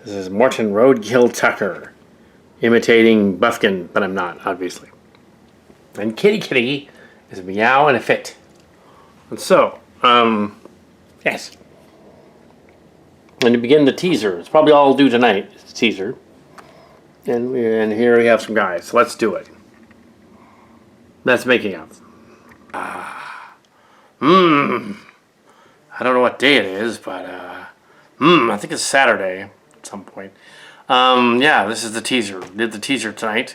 This is Morton Roadkill Tucker, imitating Buffkin, but I'm not, obviously. And Kitty Kitty is meow and a fit. And so, yes. And to begin the teaser, it's probably all I'll do tonight, it's a teaser. And here we have some guys, so let's do it. That's making of. I don't know what day it is, but I think it's Saturday at some point. Yeah, this is the teaser. Did the teaser tonight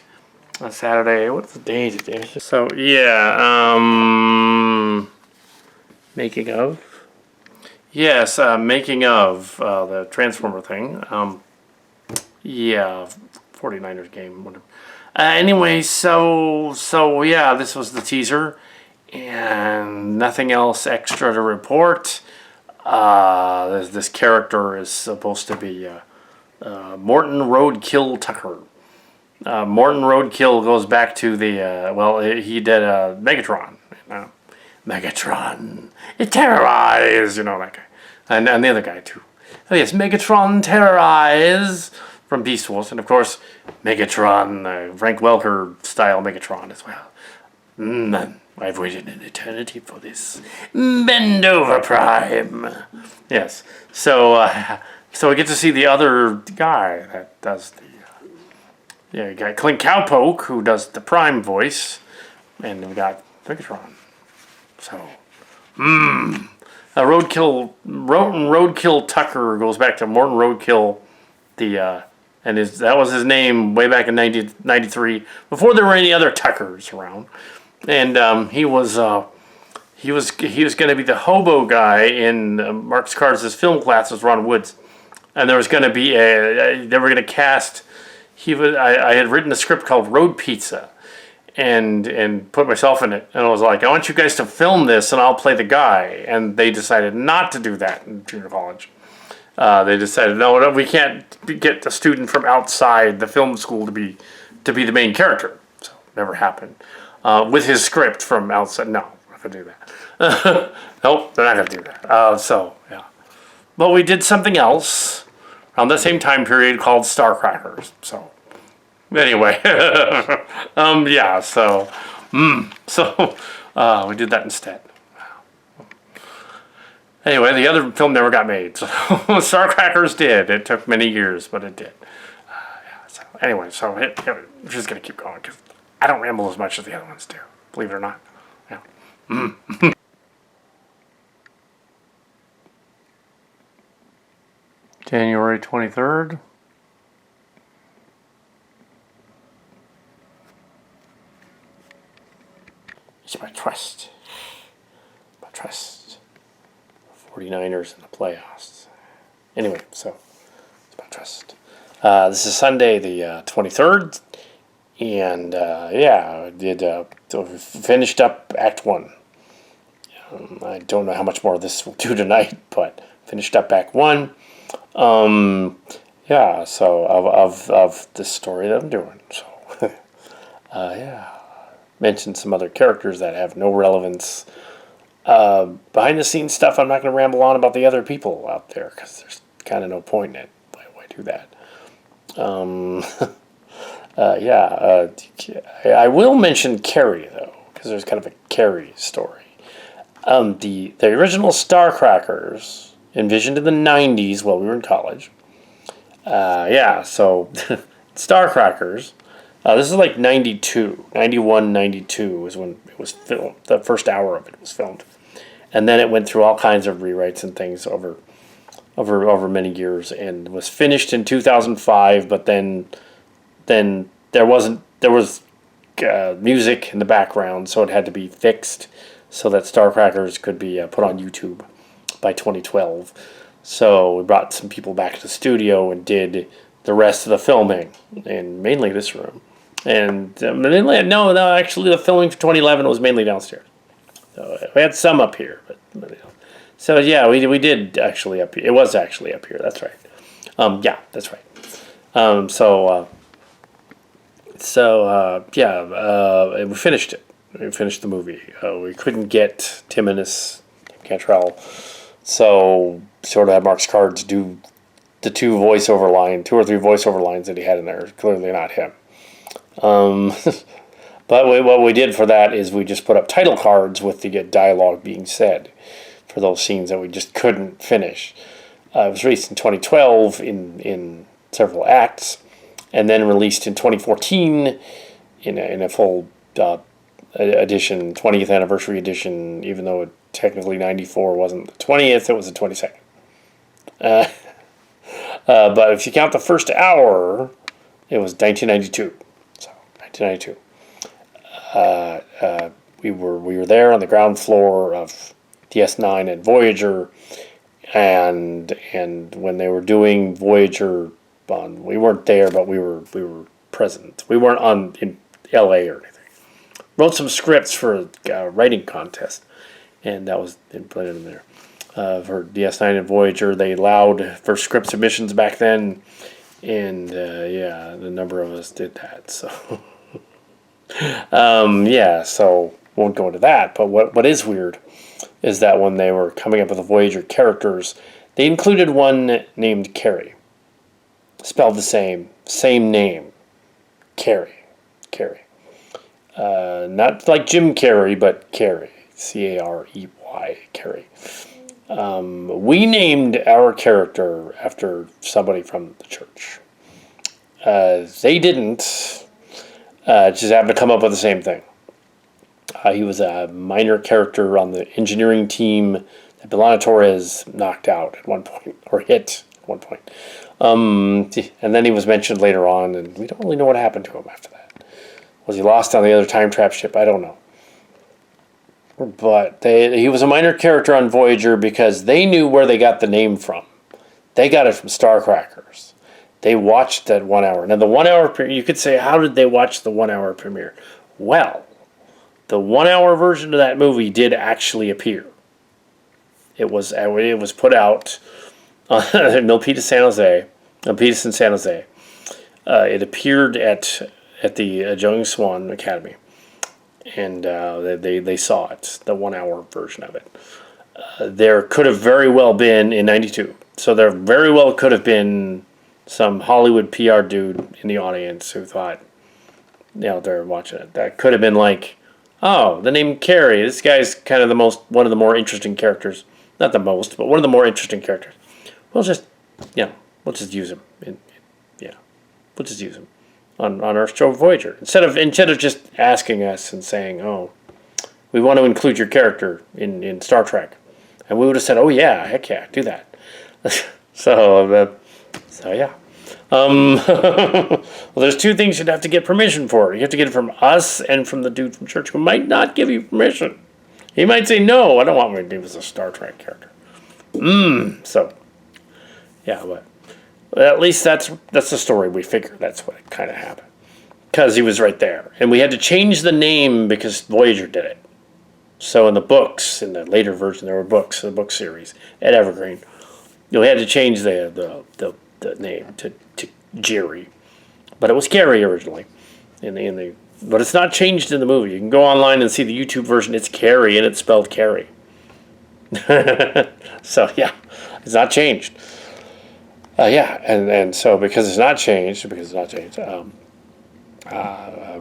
on Saturday. What's the day today? So yeah, making of. Yes, making of the Transformer thing. Yeah, 49ers game. Whatever. Anyway, so yeah, this was the teaser, and nothing else extra to report. This character is supposed to be Morton Roadkill Tucker. Morton Roadkill goes back to the he did Megatron. Megatron, it terrorized, that guy, and the other guy too. Oh yes, Megatron Terrorize from Beast Wars, and of course Megatron, Frank Welker style Megatron as well. I've waited an eternity for this. Bend over, Prime. Yes. So we get to see the other guy that does the guy Clint Cowpoke, who does the Prime voice, and we got Megatron. So, Roadkill Tucker goes back to Morton Roadkill, that was his name way back in 1993, before there were any other Tuckers around, and he was going to be the hobo guy in Mark Scarse's film class with Ron Woods, and there was going to be they were going to cast. I had written a script called Road Pizza. And put myself in it, and I was like, I want you guys to film this, and I'll play the guy. And they decided not to do that in junior college. They decided, no, we can't get a student from outside the film school to be the main character. So never happened. With his script from outside, no, we're not gonna do that. Nope, they're not gonna do that. So yeah, but we did something else around the same time period called Starcrackers. So. Anyway, yeah, so we did that instead. Anyway, the other film never got made, so Starcrackers did. It took many years, but it did. Yeah, so anyway, we're just going to keep going, because I don't ramble as much as the other ones do, believe it or not. Yeah. January 23rd. It's my trust. 49ers in the playoffs. Anyway, so it's my trust. This is Sunday, the 23rd, and I did finished up Act 1. I don't know how much more of this will do tonight, but finished up Act 1. Yeah, so of the story that I'm doing. So yeah. Mention some other characters that have no relevance. Behind the scenes stuff, I'm not going to ramble on about the other people out there, because there's kind of no point in it. Why do that? I will mention Carrie, though, because there's kind of a Carrie story. The original Starcrackers, envisioned in the 90s while we were in college. So Starcrackers. This is like 92, 91, 92 was when it was filmed. The first hour of it was filmed. And then it went through all kinds of rewrites and things over many years, and was finished in 2005, but then there was music in the background, so it had to be fixed so that Starcrackers could be put on YouTube by 2012. So we brought some people back to the studio and did the rest of the filming, and mainly this room. And actually the filming for 2011 was mainly downstairs. So we had some up here, but so yeah, we did actually up here. It was actually up here. That's right. Yeah, that's right. We finished it. We finished the movie. We couldn't get Cantrell, so sort of had Mark's cards do the two or three voiceover lines that he had in there. Clearly not him. But what we did for that is we just put up title cards with the dialogue being said for those scenes that we just couldn't finish. It was released in 2012 in several acts, and then released in 2014 in a full edition, 20th anniversary edition, even though technically 94 wasn't the 20th, it was the 22nd. But if you count the first hour, it was 1992. So 1992. We were there on the ground floor of DS9 and Voyager, and when they were doing Voyager, we weren't there, but we were present. We weren't in LA or anything. Wrote some scripts for a writing contest, and that was put in there. For DS9 and Voyager, they allowed for script submissions back then, and the number of us did that. So, so won't go into that. But what is weird is that when they were coming up with the Voyager characters, they included one named Carrie, spelled the same name, Carrie. Not like Jim Carrey, but Carrie, Carey, Carrie. We named our character after somebody from the church. They didn't. Just happened to come up with the same thing. He was a minor character on the engineering team that B'Elanna Torres knocked out at one point, or hit at one point. And then he was mentioned later on, and we don't really know what happened to him after that. Was he lost on the other time trap ship? I don't know. But he was a minor character on Voyager because they knew where they got the name from. They got it from Starcrackers. They watched that 1 hour. Now, the 1 hour premiere, you could say, how did they watch the 1 hour premiere? Well, the 1 hour version of that movie did actually appear. It was put out in Milpitas, San Jose. It appeared at the Young Swan Academy. And they saw it, the 1 hour version of it. There could have very well been in 92. So there very well could have been some Hollywood PR dude in the audience who thought, they're watching it. That could have been like, oh, the name Carrie. This guy's kind of one of the more interesting characters. Not the most, but one of the more interesting characters. We'll just use him. We'll just use him on our show Voyager. Instead of just asking us and saying, oh, we want to include your character in Star Trek. And we would have said, oh yeah, heck yeah, do that. So yeah. Well, there's two things you'd have to get permission for. You have to get it from us and from the dude from church who might not give you permission. He might say, no, I don't want my name as a Star Trek character. So, yeah, but at least that's the story. We figured that's what kind of happened. Because he was right there. And we had to change the name because Voyager did it. So in the books, in the later version, there were books, the book series at Evergreen. We had to change the name to Jerry. But it was Carrie originally. But it's not changed in the movie. You can go online and see the YouTube version. It's Carrie, and it's spelled Carrie. So, yeah, it's not changed. And so because it's not changed,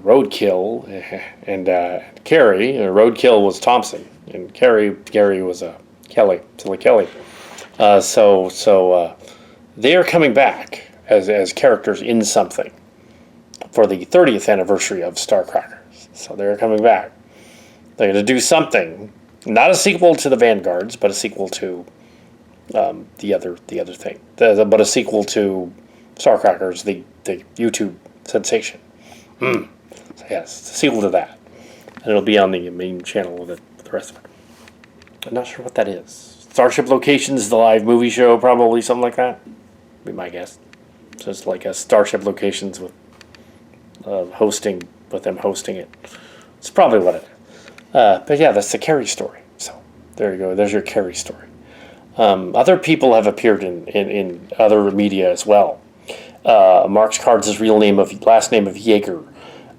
Roadkill and Carrie, Roadkill was Thompson, and Carrie was Silly Kelly. So they are coming back as characters in something for the 30th anniversary of Starcrackers. So they're coming back. They're going to do something, not a sequel to the Vanguards, but a sequel to the other thing, but a sequel to Starcrackers, the YouTube sensation. So yes, it's a sequel to that, and it'll be on the main channel with the rest of it. I'm not sure what that is. Starship Locations, the live movie show, probably something like that. Be my guess. So it's like a Starship Locations with them hosting it. It's probably what it is. But yeah, that's the Carrie story. So there you go. There's your Carrie story. Other people have appeared in other media as well. Mark Cards' last name of Yeager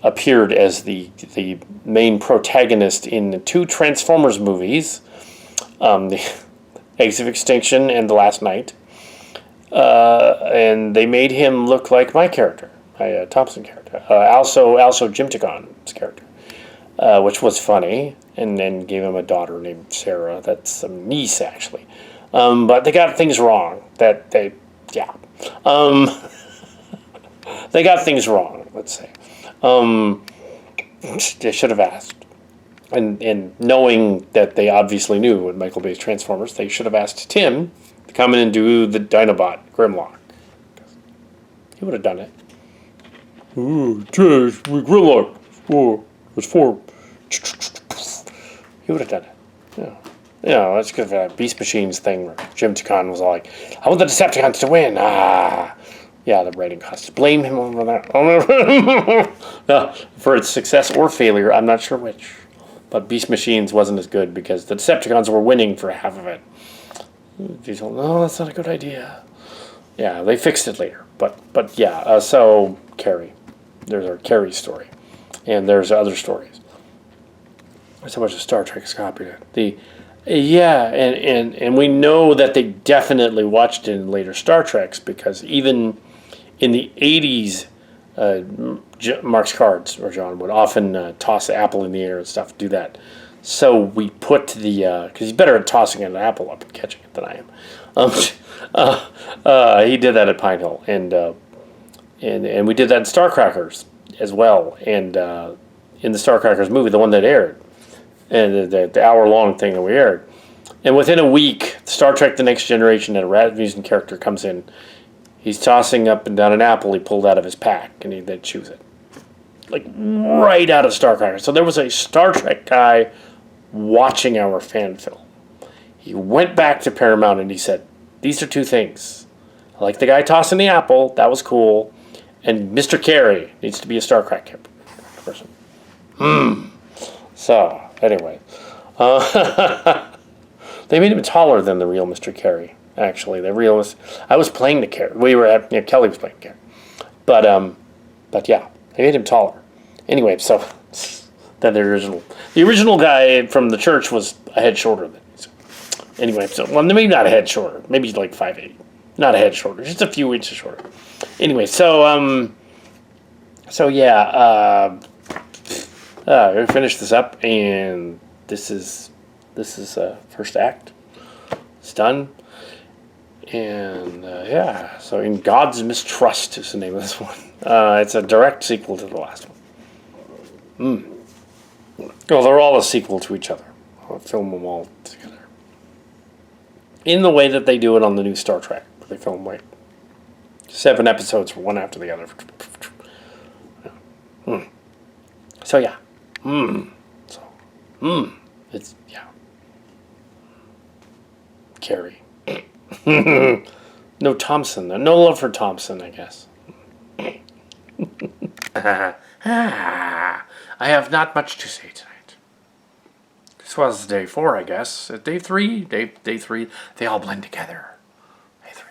appeared as the main protagonist in 2 Transformers movies, the Age of Extinction and The Last Night. and they made him look like my character, my Thompson character, also Jim Tacon's character, which was funny, and then gave him a daughter named Sarah. That's a niece, actually. But they got things wrong. Um, they got things wrong, let's say. They should have asked. And knowing that they obviously knew in Michael Bay's Transformers, they should have asked Tim to come in and do the Dinobot Grimlock. He would have done it. Ooh, Grimlock. Oh, it's 4. He would have done it. Yeah. That's because that Beast Machines thing where Jim Tacon was all like, I want the Decepticons to win. Yeah, the writing cost. Blame him over that. For its success or failure, I'm not sure which. But Beast Machines wasn't as good because the Decepticons were winning for half of it. He told, no, that's not a good idea. Yeah, they fixed it later. But yeah, so Carrie. There's our Carrie story. And there's other stories. So much of Star Trek's copied it. And we know that they definitely watched it in later Star Treks because even in the 80s, Mark's cards, or John, would often toss the apple in the air and stuff, do that. So we put because he's better at tossing an apple up and catching it than I am. He did that at Pine Hill, and we did that in Starcrackers as well, and in the Starcrackers movie, the one that aired, and the hour-long thing that we aired. And within a week, Star Trek The Next Generation, and a Rasmussen character comes in. He's tossing up and down an apple he pulled out of his pack, and he then chews it. Like, right out of Starcracker. So there was a Star Trek guy watching our fan film. He went back to Paramount and he said, these are two things. I like the guy tossing the apple. That was cool. And Mr. Carey needs to be a Star Trek person. So, anyway. They made him taller than the real Mr. Carey. Actually, I was playing the character. Kelly was playing the character. But yeah, they made him taller. Anyway, so than the original guy from the church was a head shorter than me. So, anyway, so maybe not a head shorter, maybe like 5'8", not a head shorter, just a few inches shorter. Anyway, we finish this up, and this is first act. It's done. And, so in Gods Mistrust is the name of this one. It's a direct sequel to the last one. Well, they're all a sequel to each other. I'll film them all together. In the way that they do it on the new Star Trek. They film, 7 episodes, one after the other. So, yeah. It's, yeah. Carrie. No Thompson. No love for Thompson, I guess. I have not much to say tonight. This was day 4, I guess. Day 3? Day 3. They all blend together. Day 3.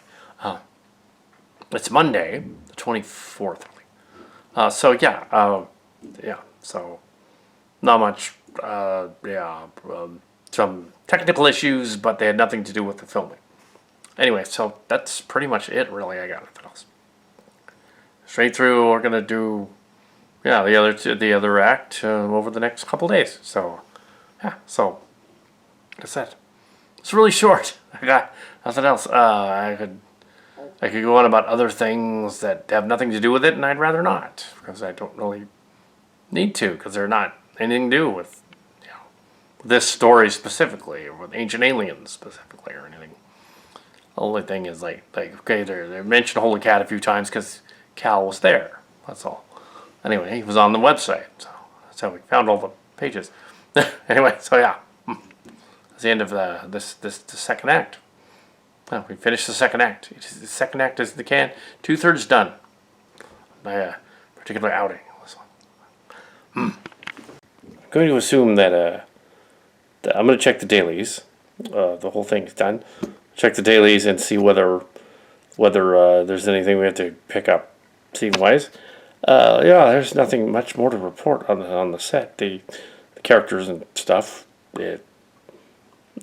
It's Monday, the 24th. So not much. Some technical issues, but they had nothing to do with the filming. Anyway, so that's pretty much it, really. I got nothing else. Straight through, we're going to do, the other act over the next couple days. So, that's it. It's really short. I got nothing else. I could go on about other things that have nothing to do with it, and I'd rather not, because I don't really need to, because they're not anything to do with this story specifically, or with Ancient Aliens specifically, or anything. The only thing is, okay, they mentioned Holy Cat a few times because Kal was there. That's all. Anyway, he was on the website, so that's how we found all the pages. Anyway, so yeah, that's the end of the second act. Well, we finished the second act. The second act is the can 2/3 done. My particular outing. This one. I'm going to assume that I'm going to check the dailies. The whole thing is done. Check the dailies and see whether there's anything we have to pick up scene-wise. There's nothing much more to report on the set. The characters and stuff.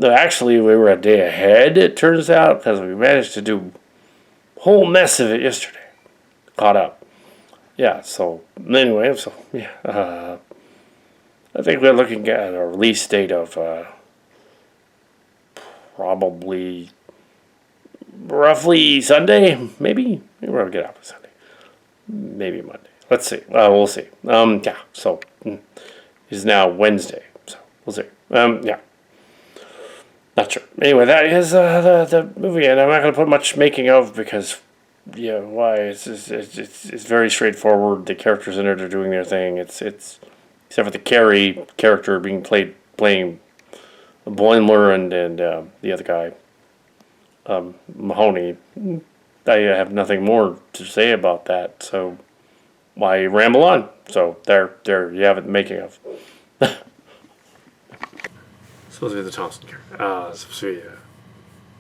Actually, we were a day ahead, it turns out, because we managed to do whole mess of it yesterday. Caught up. Yeah, so anyway, so yeah. I think we're looking at a release date of probably roughly Sunday, maybe. Maybe we're gonna get out on Sunday. Maybe Monday. Let's see. We'll see. Yeah. So it's now Wednesday. So we'll see. Yeah. Not sure. Anyway, that is the movie, and I'm not gonna put much making of because, yeah, why? It's very straightforward. The characters in it are doing their thing. It's except for the Carrie character playing Boimler and the other guy, Mahoney. I have nothing more to say about that. So why ramble on? So there you have it. The making of. Supposed to be the Thompson character. Supposed to be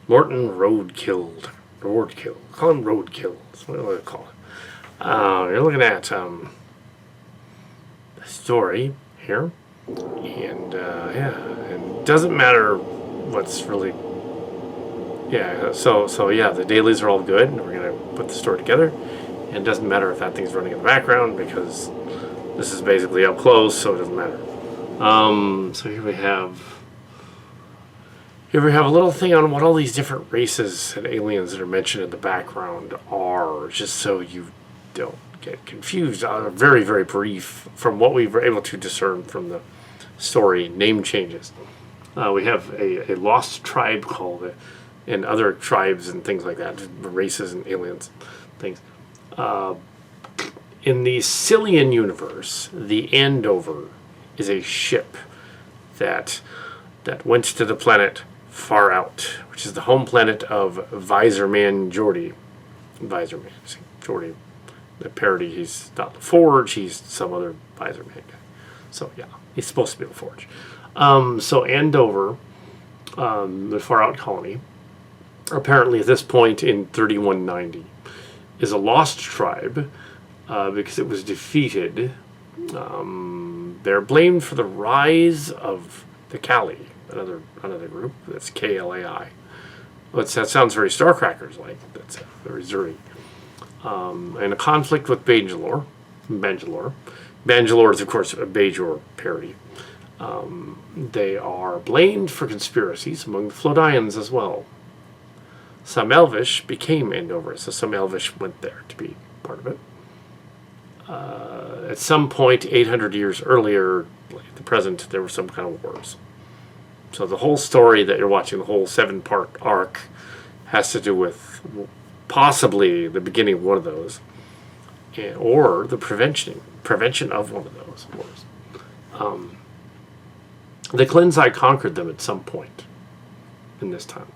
Morton Roadkill. Roadkill. Call him Roadkill. That's what I call it. You're looking at the story here, and it doesn't matter what's really. Yeah. So yeah, the dailies are all good, and we're gonna put the story together. And it doesn't matter if that thing's running in the background because this is basically up close, so it doesn't matter. So here we have a little thing on what all these different races and aliens that are mentioned in the background are, just so you don't get confused. Very, very brief from what we were able to discern from the story. Name changes. We have a lost tribe called, and other tribes and things like that, races and aliens, things. In the Cillian universe, the Andover is a ship that went to the planet Far Out, which is the home planet of Visorman Geordi. Visorman, Geordi, the parody. He's not the Forge. He's some other Visorman guy. So yeah, he's supposed to be the Forge. So Andover, the Far Out colony, apparently at this point in 3190, is a lost tribe because it was defeated. They're blamed for the rise of the Kali, another group. That's KLAI. That sounds very Starcrackers-like. That's very Zuri. And a conflict with Bangalore. Bangalore is, of course, a Bajor parody. They are blamed for conspiracies among the Flodians as well. Some Elvish became Andover, so some Elvish went there to be part of it. At some point, 800 years earlier, like the present, there were some kind of wars. So the whole story that you're watching, the whole 7-part arc, has to do with possibly the beginning of one of those, or the prevention of one of those wars. The Klinzai conquered them at some point in this time.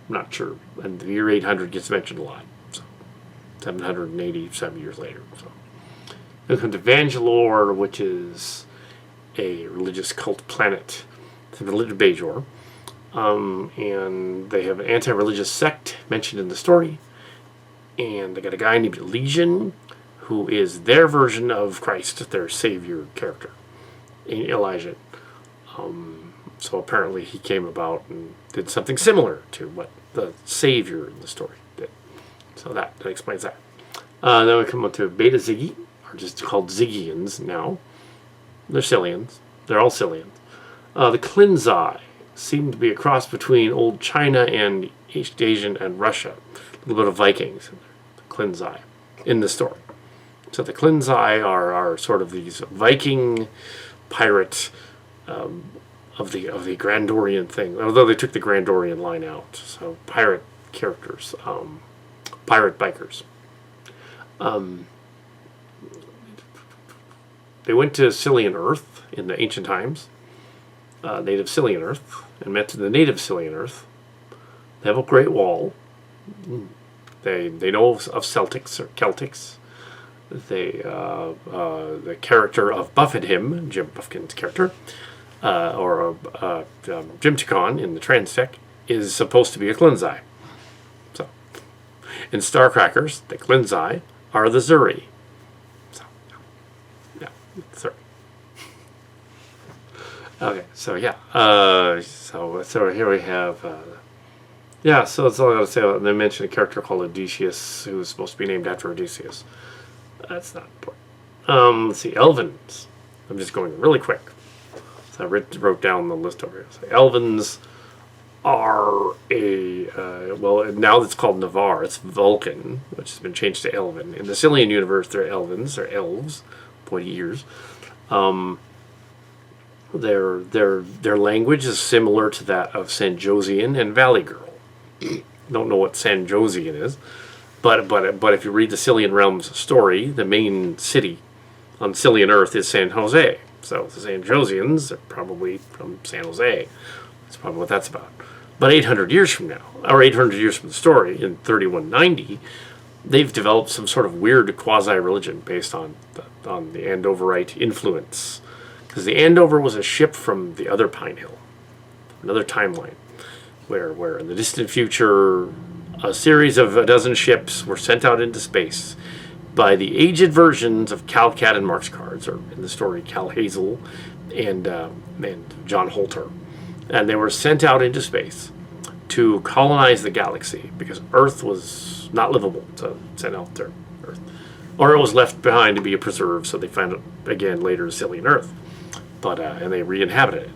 I'm not sure. And the year 800 gets mentioned a lot. So 787 years later. So they come to Vangelore, which is a religious cult planet. It's a religious Bajor. And they have an anti-religious sect mentioned in the story. And they got a guy named Legion, who is their version of Christ, their savior character, Elijah. So apparently he came about and did something similar to what the savior in the story did. So that explains that. Then we come up to Beta Ziggy, or just called Ziggians now. They're Cillians. They're all Cillians. The Klinzai seem to be a cross between old China and East Asian and Russia. A little bit of Vikings in there. The Klinzai in the story. So the Klinzai are sort of these Viking pirate of the Grandorian thing, although they took the Grandorian line out. So pirate characters, pirate bikers. They went to Cillian Earth in the ancient times, native Cillian Earth, and met the native Cillian Earth. They have a great wall. They know of Celtics or Celtics. The character of Buffett him, Jim Buffkin's character, or Jim Ticon in the Transtech, is supposed to be a Klinzai. So, in Starcrackers, the Klinzai are the Zuri. So, yeah, Zuri. Okay, so yeah, so here we have Yeah, so that's all I gotta say. They mentioned a character called Odysseus, who's supposed to be named after Odysseus. That's not important. Let's see, Elvins. I'm just going really quick. So I wrote down the list over here. So Elvins are well, now it's called Navarre. It's Vulcan, which has been changed to Elven. In the Cillian universe, they're Elvins, they're elves, pointy ears. Their language is similar to that of Sanjosian and Valley Girl. Don't know what Sanjosian is, but if you read the Cillian Realms story, the main city on Cillian Earth is San Jose. So the Sanjosians are probably from San Jose. That's probably what that's about. But 800 years from now, or 800 years from the story, in 3190, they've developed some sort of weird quasi-religion based on the Andoverite influence. Because the Andover was a ship from the other Pine Hill, another timeline, where in the distant future, a series of a dozen ships were sent out into space by the aged versions of Kal Kat and Mark's cards, or in the story, Cal Hazel and John Holter. And they were sent out into space to colonize the galaxy because Earth was not livable to send out to Earth. Or it was left behind to be a preserve, so they found it again later as Cillian Earth. And they re-inhabited it.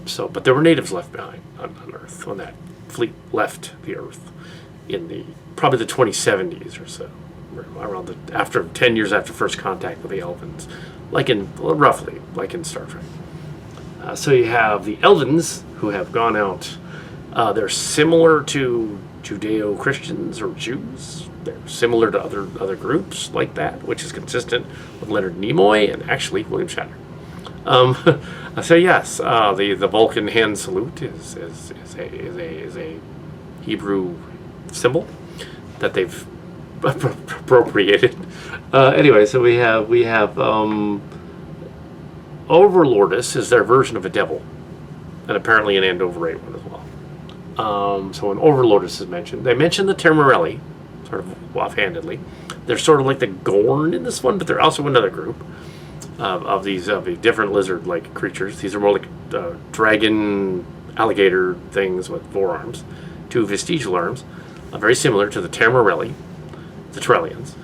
So, but there were natives left behind on Earth when that fleet left the Earth in probably the 2070s or so, around after 10 years after first contact with the Elvins, roughly like in Star Trek. So you have the Elvins who have gone out. They're similar to Judeo-Christians or Jews. They're similar to other groups like that, which is consistent with Leonard Nimoy and actually William Shatner. So yes, the Vulcan hand salute is a Hebrew symbol that they've appropriated. Anyway, so we have Overlordess is their version of a devil, and apparently an Andoverite one as well. So when Overlordess is mentioned, they mention the Termarelli, sort of offhandedly. They're sort of like the Gorn in this one, but they're also another group of these different lizard-like creatures. These are more like dragon, alligator things with 4 arms, 2 vestigial arms, very similar to the Termarelli, the Trellians.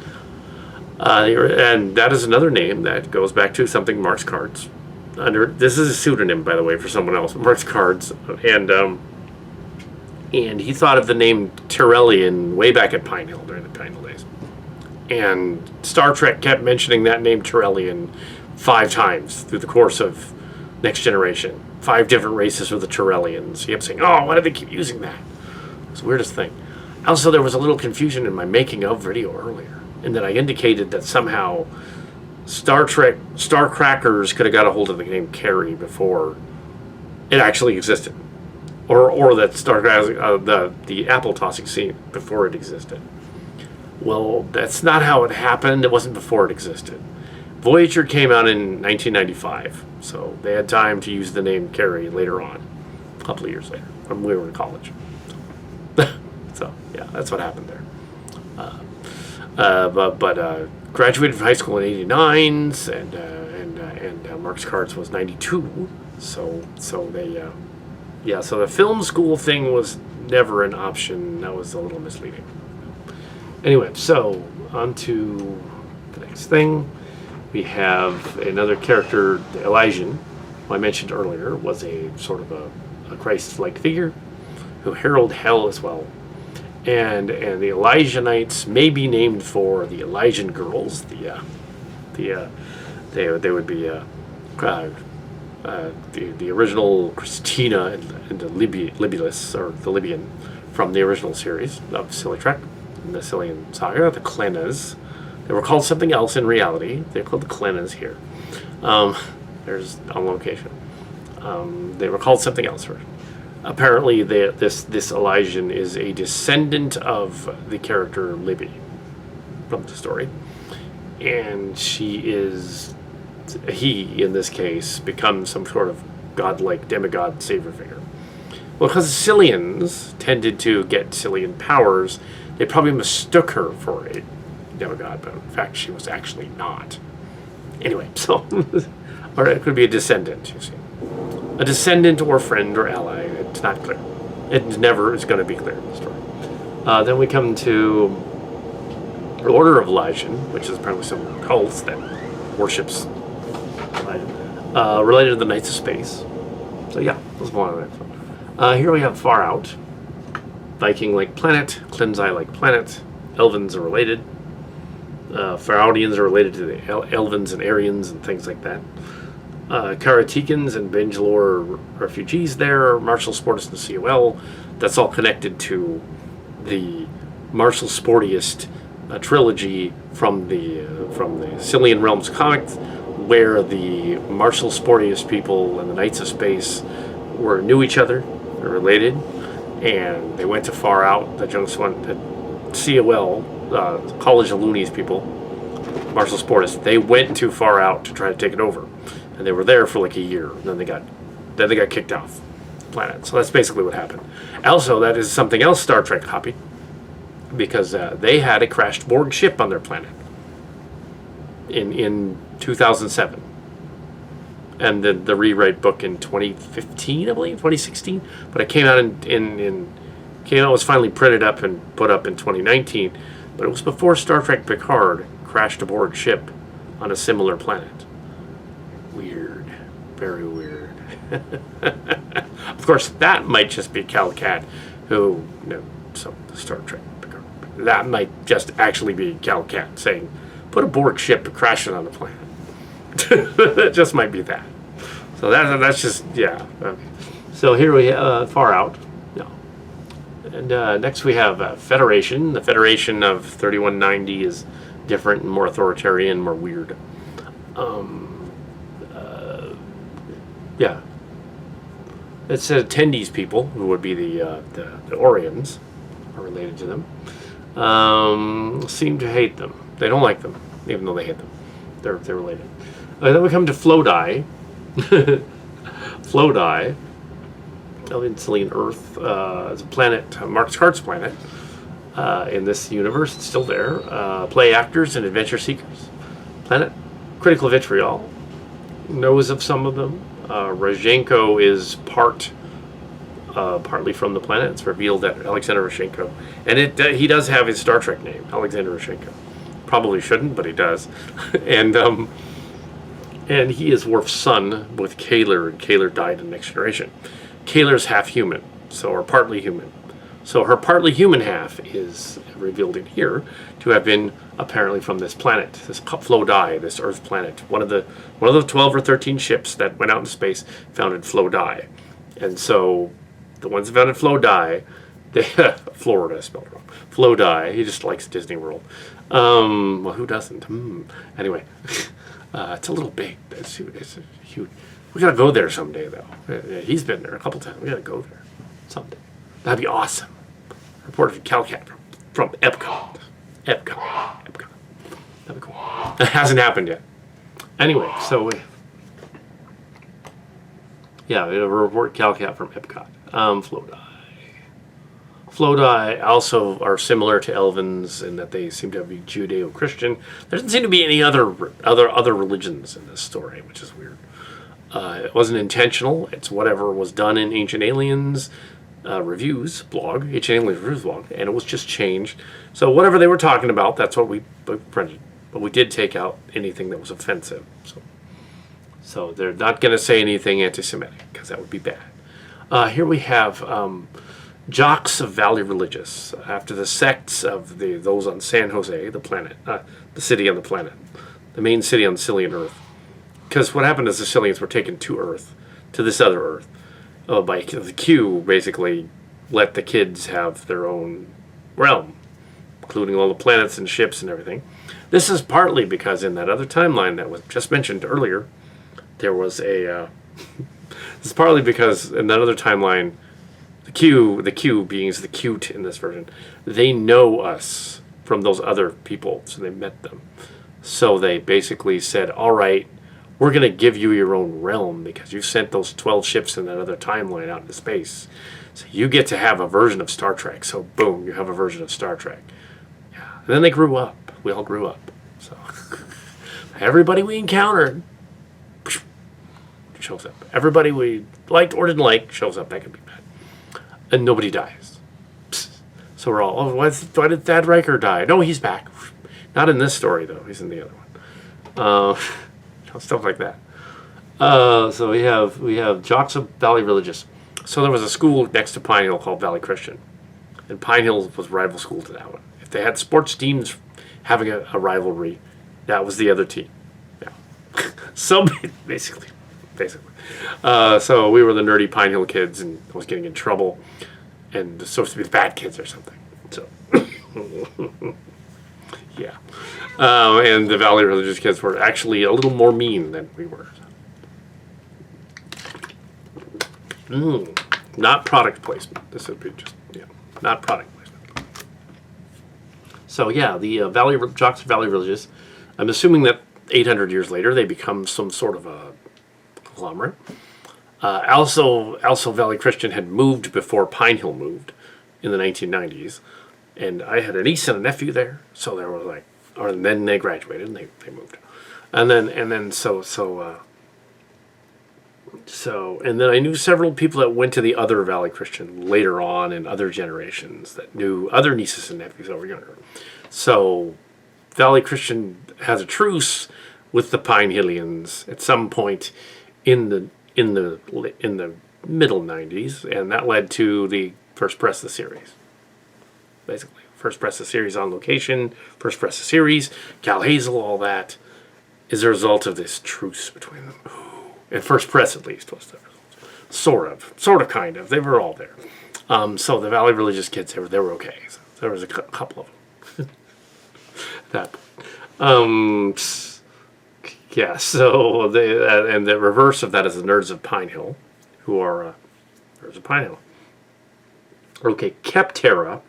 And that is another name that goes back to something Mark's cards. This is a pseudonym, by the way, for someone else. Mark's cards, and he thought of the name Tyrellian way back at Pine Hill during the Pine Hill days. And Star Trek kept mentioning that name Tyrellian 5 times through the course of Next Generation. 5 different races were the Tyrellians. He kept saying, "Oh, why do they keep using that?" It's the weirdest thing. Also, there was a little confusion in my making of video earlier, in that I indicated that somehow Star Crackers could have got a hold of the name Carrie before it actually existed, or that the apple tossing scene before it existed. Well, that's not how it happened. It wasn't before it existed. Voyager came out in 1995, so they had time to use the name Carrie later on, a couple of years later, when we were in college. So yeah, that's what happened there. But graduated from high school in '89, and Mark's cards was '92. So they so the film school thing was never an option. That was a little misleading. Anyway, so on to the next thing. We have another character, the Elysian, who I mentioned earlier, was a sort of a Christ-like figure who heralded hell as well. And the Elysianites may be named for the Elysian girls. They would be the original Christina and the Libulus, or the Libyan, from the original series of Silly Trek, the Cillian Saga, the Klenas. They were called something else in reality. They're called the Klenas here. There's on location. They were called something else. Apparently, this Elysian is a descendant of the character Libby from the story, and he in this case becomes some sort of godlike demigod savior figure. Well, because Cillians tended to get Cillian powers, they probably mistook her for a demigod, but in fact she was actually not. Anyway, so or it could be a descendant, you see. A descendant or friend or ally, it's not clear. It never is going to be clear in the story. Then we come to the Order of Elysian, which is apparently some cults that worships related to the Knights of Space. So yeah, that's one of that. Here we have Far Out, Viking-like planet, Cleanseye-like planet. Elvins are related. Faroutians are related to the Elvins and Aryans and things like that. Karatikans and Bangalore refugees there. Martial Sportist and COL. That's all connected to the Martial Sportiest trilogy from the Cillian Realms comics, where the Martial Sportiest people and the Knights of Space knew each other, they're related, and they went to Far Out. The Junks went to COL, College of Loonies people, Martial Sportists. They went too far out to try to take it over, and they were there for like a year. And then they got kicked off the planet. So that's basically what happened. Also, that is something else Star Trek copied, because they had a crashed Borg ship on their planet in 2007, and the rewrite book in 2015, I believe, 2016. But it came out was finally printed up and put up in 2019. But it was before Star Trek Picard crashed a Borg ship on a similar planet. Weird. Very weird. Of course, that might just be Kal Kat, who, so Star Trek Picard. That might just actually be Kal Kat saying, put a Borg ship crashing on the planet. It just might be that. So that's just, yeah. Okay. So here we Far Out. And next we have Federation. The Federation of 3190 is different and more authoritarian, more weird. Yeah. It's attendees people, who would be the Orions, are related to them, seem to hate them. They don't like them, even though they hate them. They're related. Then we come to Flodai. Flodai. Cillian Earth is a planet, Mark Scart's planet. In this universe, it's still there. Play actors and adventure seekers. Planet, critical vitriol. Knows of some of them. Rozhenko is partly from the planet. It's revealed that Alexander Rozhenko, and he does have his Star Trek name, Alexander Rozhenko. Probably shouldn't, but he does. And he is Worf's son with Kaler, and Kaler died in Next Generation. Kaler's half human, or partly human. So her partly human half is revealed in here to have been apparently from this planet, this Flodai, this Earth planet. One of the 12 or 13 ships that went out into space founded Flodai. And so the ones that founded Flodai, Florida spelled wrong. Flodai, he just likes Disney World. Well, who doesn't? Anyway, it's a little big. It's huge. We gotta go there someday, though. He's been there a couple times. We gotta go there someday. That'd be awesome. Reported from Kal Kat from Epcot. Epcot. That'd be cool. That hasn't happened yet. Anyway, so we have a report Kal Kat from Epcot. Flodai also are similar to Elvins in that they seem to be Judeo-Christian. There doesn't seem to be any other religions in this story, which is weird. It wasn't intentional. It's whatever was done in Ancient Aliens Reviews blog, Ancient Aliens Reviews blog, and it was just changed. So whatever they were talking about, that's what we printed. But we did take out anything that was offensive. So they're not going to say anything anti-Semitic, because that would be bad. Here we have Jocks of Valley Religious, after the sects of those on San Jose, the planet, the city on the planet, the main city on Cillian Earth. Because what happened is the Cillians were taken to Earth, to this other Earth, by the Q, basically let the kids have their own realm, including all the planets and ships and everything. This is partly because in that other timeline that was just mentioned earlier, there was a... this is partly because in that other timeline, the Q being the cute in this version, they know us from those other people, so they met them. So they basically said, all right, we're going to give you your own realm because you sent those 12 ships in that other timeline out into space. So you get to have a version of Star Trek. So boom, you have a version of Star Trek. Yeah. And then they grew up. We all grew up. So everybody we encountered shows up. Everybody we liked or didn't like shows up. That could be bad. and nobody dies. So we're all, oh, why did Thad Riker die? No, he's back. Not in this story, though. He's in the other one. Stuff like that. So we have Jocks of Valley Religious. So there was a school next to Pine Hill called Valley Christian, and Pine Hill was rival school to that one. If they had sports teams having a rivalry, that was the other team. Yeah. So basically. So we were the nerdy Pine Hill kids, and I was getting in trouble, and supposed to be the bad kids or something. So yeah. And the Valley Religious kids were actually a little more mean than we were. Not product placement. This would be just, not product placement. So yeah, the Jocks of Valley Religious. I'm assuming that 800 years later they become some sort of a conglomerate. Also, Valley Christian had moved before Pine Hill moved in the 1990s, and I had a niece and a nephew there, so they were like, and then they graduated and they moved, and then I knew several people that went to the other Valley Christian later on in other generations that knew other nieces and nephews that were younger. So Valley Christian has a truce with the Pine Hillians at some point in the middle 90s, and that led to the first press of the series. Basically, first press of the series on location, first press of the series, Cal Hazel, all that is a result of this truce between them. And first press, at least, was the result. Sort of, kind of. They were all there. So the Valley Religious kids, they were okay. So there was a couple of them. That. Yeah. So and the reverse of that is the Nerds of Pine Hill, who are Nerds of Pine Hill. Okay, Keptera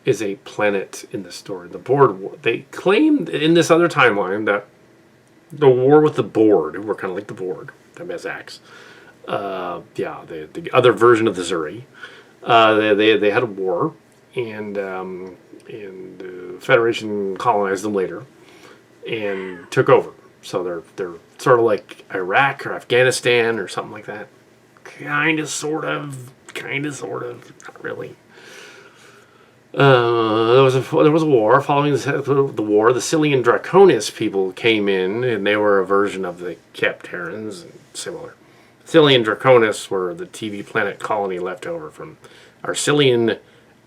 is a planet in the story. The Board War. They claimed in this other timeline that the war with the Board, who were kind of like the Board, the Mezax. The other version of the Zuri. They had a war, and the Federation colonized them later and took over. So they're sort of like Iraq or Afghanistan or something like that. Kind of, sort of, not really. There was a war. Following the war, the Cillian Draconis people came in, and they were a version of the Kepterans, and similar. Cillian Draconis were the TV planet colony left over from our Cillian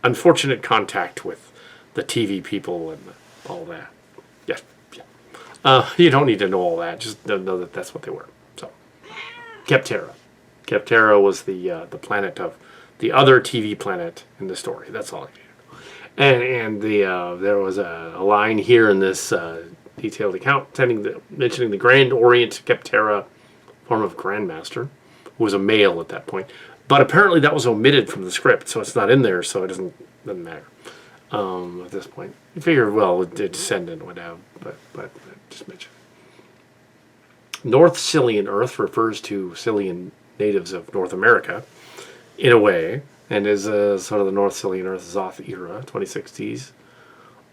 unfortunate contact with the TV people and all that. Yeah. You don't need to know all that. Just know that that's what they were. So, Keptera. Keptera was the planet of the other TV planet in the story. That's all I needed. And there was a line here in this detailed account mentioning the Grand Orient Keptera, form of Grandmaster, who was a male at that point. But apparently that was omitted from the script, so it's not in there, so it doesn't matter at this point. You figure, well, the descendant would have, but just mention it. North Cillian Earth refers to Cillian natives of North America, in a way, and is sort of the North Cillian Earth Zoth era, 2060s.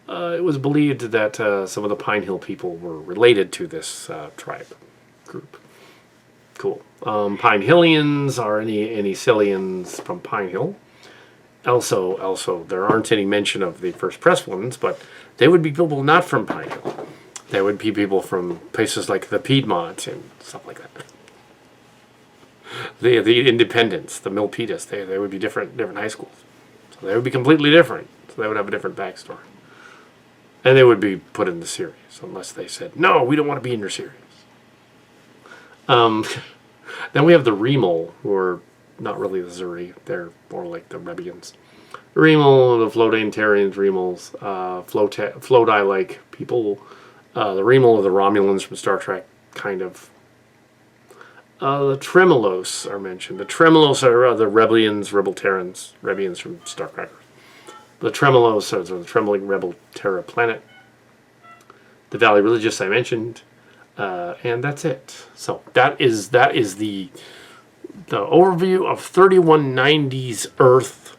It was believed that some of the Pine Hill people were related to this tribe group. Cool. Pine Hillians are any Cillians from Pine Hill. Also, there aren't any mention of the first press ones, but they would be people not from Pine Hill. They would be people from places like the Piedmont and stuff like that. The Independents, the Milpitas, they would be different high schools. So they would be completely different. So they would have a different backstory. And they would be put in the series, unless they said, no, we don't want to be in your series. Then we have the Remel, who are not really the Zuri. They're more like the Rebians. Remel, the Flodantarians, Remels, Flodi-like people. The Remel are the Romulans from Star Trek, kind of. The Tremolos are mentioned. The Tremolos are the Rebellians, Rebians from Star Trek. The Tremolos are the trembling rebel Terra planet. The Valley Religious I mentioned. And that's it. So that is the overview of 3190's Earth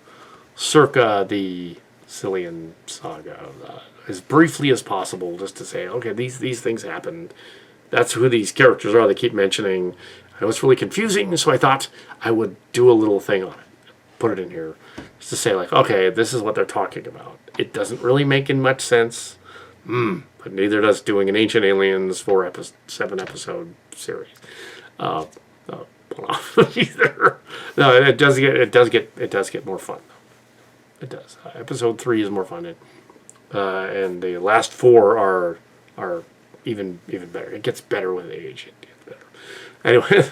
circa the Cillian saga. As briefly as possible, just to say, okay, these things happened. That's who these characters are they keep mentioning. I know it's really confusing, so I thought I would do a little thing on it. put it in here just to say, like, okay, this is what they're talking about. It doesn't really make much sense, but neither does doing an Ancient Aliens 7 episode series. Either. No, it does get more fun. It does. Episode 3 is more fun, and the last 4 are even better. It gets better with age. It gets better. Anyway,